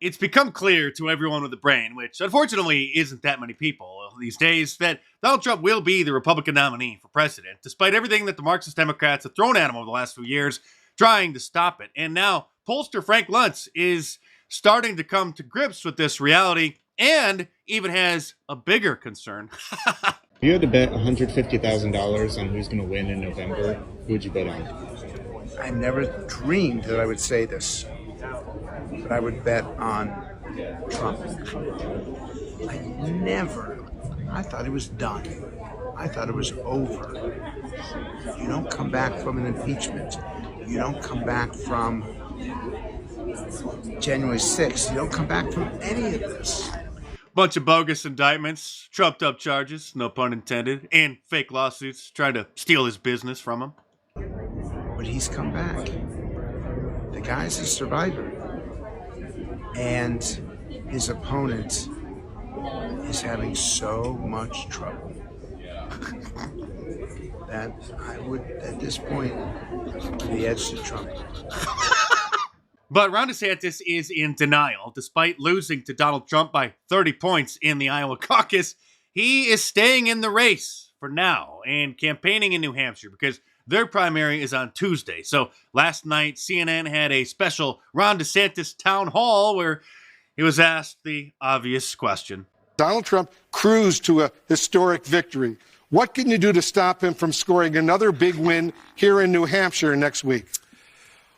It's become clear to everyone with a brain, which unfortunately isn't that many people these days, that Donald Trump will be the Republican nominee for president, despite everything that the Marxist Democrats have thrown at him over the last few years, trying to stop it. And now Pollster Frank Luntz is starting to come to grips with this reality and even has a bigger concern. If you had to bet $150,000 on who's going to win in November, who would you bet on? I never dreamed that I would say this, but I would bet on Trump. I thought it was done. I thought it was over. You don't come back from an impeachment. You don't come back from January 6th. You don't come back from any of this. Bunch of bogus indictments, trumped up charges, no pun intended, and fake lawsuits trying to steal his business from him. But he's come back. The guy's a survivor. And his opponent is having so much trouble that I would, at this point, the edge to Trump. But Ron DeSantis is in denial. Despite losing to Donald Trump by 30 points in the Iowa Caucus, he is staying in the race for now and campaigning in New Hampshire because their primary is on Tuesday. So last night, CNN had a special Ron DeSantis town hall where he was asked the obvious question. Donald Trump cruised to a historic victory. What can you do to stop him from scoring another big win here in New Hampshire next week?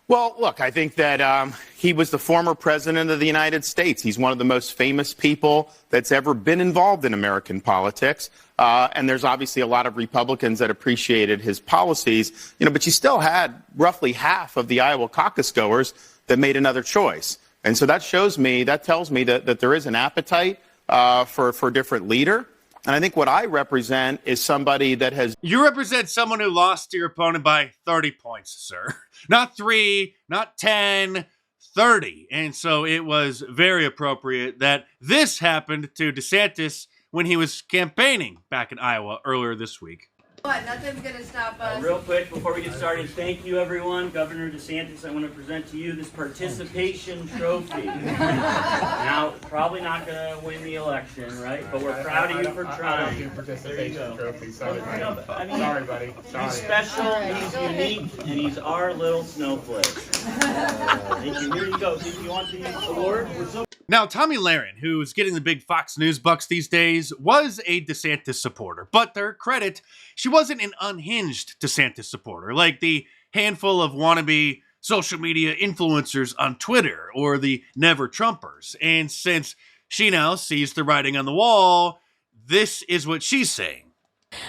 Well, look, I think that he was the former president of the United States. He's one of the most famous people that's ever been involved in American politics. And there's obviously a lot of Republicans that appreciated his policies, but you still had roughly half of the Iowa caucus goers that made another choice. And so that tells me that there is an appetite for a different leader. And I think what I represent is somebody that has... You represent someone who lost to your opponent by 30 points, sir. Not 3, not 10, 30. And so it was very appropriate that this happened to DeSantis when he was campaigning back in Iowa earlier this week. What? Nothing's going to stop us. Real quick, before we get started, thank you, everyone. Governor DeSantis, I want to present to you this participation trophy. Now, probably not going to win the election, right? But we're proud of you for trying. I don't do participation trophy. Sorry, buddy. Sorry, buddy. Sorry. He's special, he's unique, and he's our little snowflake. Thank you. Here you go. If you want the award, we're so... Now, Tomi Lahren, who's getting the big Fox News bucks these days, was a DeSantis supporter. But to her credit, she wasn't an unhinged DeSantis supporter, like the handful of wannabe social media influencers on Twitter or the Never Trumpers. And since she now sees the writing on the wall, this is what she's saying.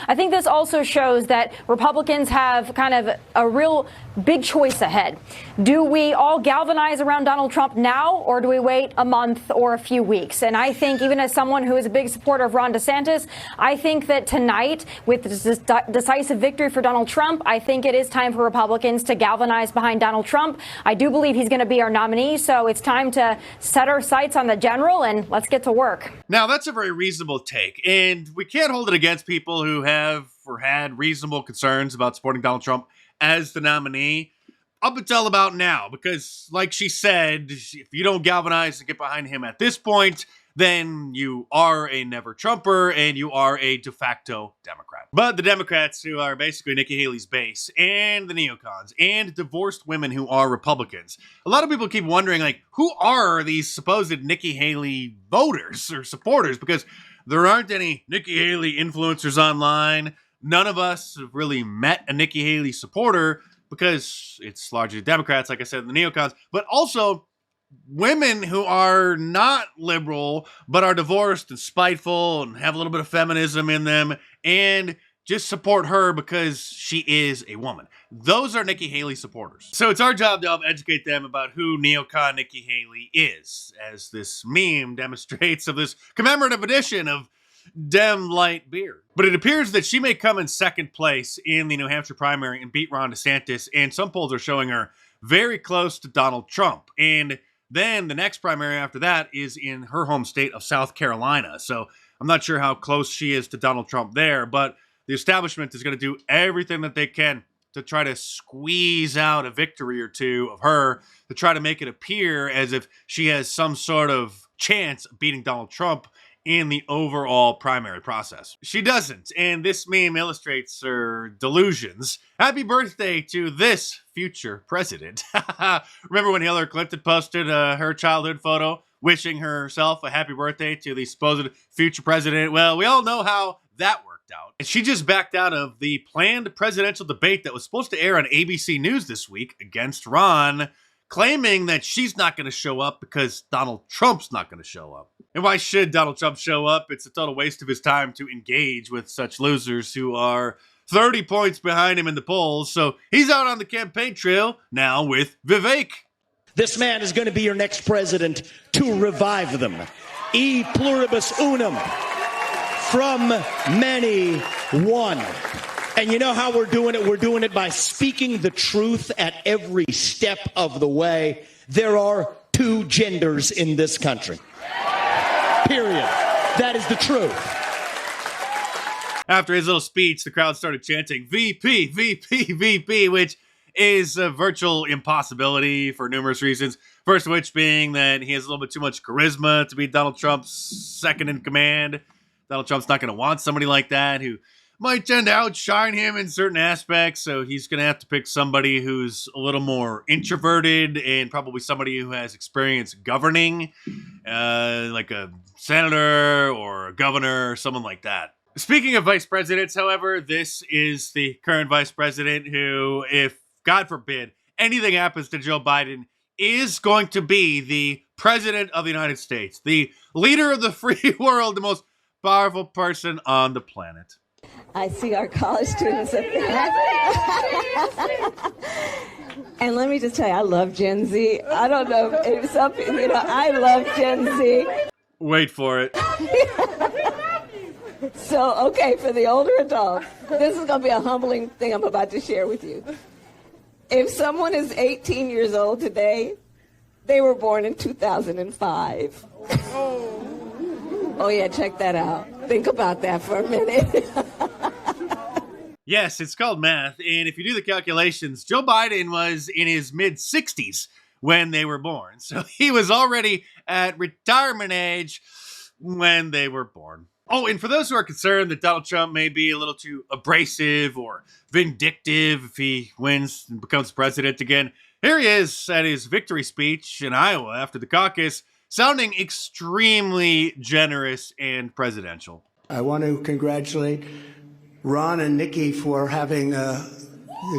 I think this also shows that Republicans have kind of a real big choice ahead. Do we all galvanize around Donald Trump now, or do we wait a month or a few weeks? And I think, even as someone who is a big supporter of Ron DeSantis, I think that tonight, with this decisive victory for Donald Trump, I think it is time for Republicans to galvanize behind Donald Trump. I do believe he's going to be our nominee, so it's time to set our sights on the general and let's get to work. Now, that's a very reasonable take, and we can't hold it against people who have or had reasonable concerns about supporting Donald Trump as the nominee up until about now, because like she said, if you don't galvanize and get behind him at this point, then you are a never Trumper and you are a de facto Democrat. But the Democrats, who are basically Nikki Haley's base, and the neocons, and divorced women who are Republicans, a lot of people keep wondering, like, who are these supposed Nikki Haley voters or supporters? Because there aren't any Nikki Haley influencers online. None of us have really met a Nikki Haley supporter because it's largely Democrats, like I said, the neocons, but also women who are not liberal, but are divorced and spiteful and have a little bit of feminism in them and just support her because she is a woman. Those are Nikki Haley supporters. So it's our job to help educate them about who neocon Nikki Haley is, as this meme demonstrates of this commemorative edition of Dem Light Beer. But it appears that she may come in second place in the New Hampshire primary and beat Ron DeSantis, and some polls are showing her very close to Donald Trump. And then the next primary after that is in her home state of South Carolina. So I'm not sure how close she is to Donald Trump there, but the establishment is going to do everything that they can to try to squeeze out a victory or two of her, to try to make it appear as if she has some sort of chance of beating Donald Trump in the overall primary process. She doesn't, and this meme illustrates her delusions. Happy birthday to this future president. Remember when Hillary Clinton posted her childhood photo wishing herself a happy birthday to the supposed future president? Well, we all know how that worked out. And she just backed out of the planned presidential debate that was supposed to air on ABC News this week against Ron, claiming that she's not going to show up because Donald Trump's not going to show up. And why should Donald Trump show up? It's a total waste of his time to engage with such losers who are 30 points behind him in the polls. So he's out on the campaign trail now with Vivek. This man is going to be your next president to revive them. E pluribus unum. From many, one. And you know how we're doing it? We're doing it by speaking the truth at every step of the way. There are two genders in this country. Period. That is the truth. After his little speech, the crowd started chanting VP, VP, VP, which is a virtual impossibility for numerous reasons. First of which being that he has a little bit too much charisma to be Donald Trump's second in command. Donald Trump's not going to want somebody like that who might tend to outshine him in certain aspects, so he's going to have to pick somebody who's a little more introverted and probably somebody who has experience governing, like a senator or a governor or someone like that. Speaking of vice presidents, however, this is the current vice president who, if, God forbid, anything happens to Joe Biden, is going to be the president of the United States, the leader of the free world, the most powerful person on the planet. I see our college students up there. And let me just tell you, I love Gen Z. I don't know if some people, I love Gen Z. Wait for it. So, okay, for the older adults, this is going to be a humbling thing I'm about to share with you. If someone is 18 years old today, they were born in 2005. Oh, yeah, check that out. Think about that for a minute. Yes, it's called math, and if you do the calculations, Joe Biden was in his mid-60s when they were born. So he was already at retirement age when they were born. Oh, and for those who are concerned that Donald Trump may be a little too abrasive or vindictive if he wins and becomes president again, here he is at his victory speech in Iowa after the caucus, sounding extremely generous and presidential. I want to congratulate Ron and Nikki for having a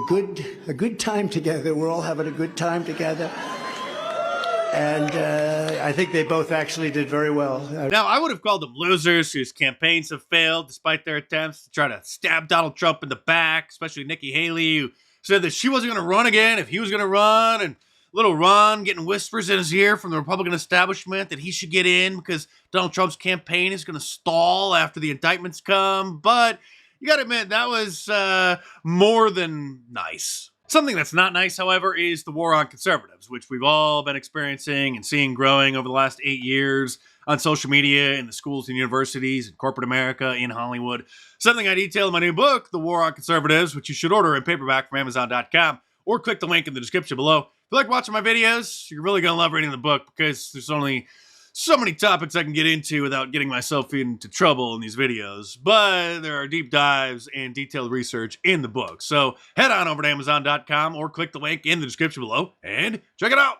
good time together. We're all having a good time together. And I think they both actually did very well. Now, I would have called them losers whose campaigns have failed despite their attempts to try to stab Donald Trump in the back, especially Nikki Haley, who said that she wasn't going to run again if he was going to run, and little Ron getting whispers in his ear from the Republican establishment that he should get in because Donald Trump's campaign is going to stall after the indictments come. But you got to admit, that was more than nice. Something that's not nice, however, is the war on conservatives, which we've all been experiencing and seeing growing over the last 8 years on social media, in the schools and universities, in corporate America, in Hollywood. Something I detail in my new book, The War on Conservatives, which you should order in paperback from Amazon.com, or click the link in the description below. If you like watching my videos, you're really going to love reading the book because there's only so many topics I can get into without getting myself into trouble in these videos. But there are deep dives and detailed research in the book. So head on over to Amazon.com or click the link in the description below and check it out.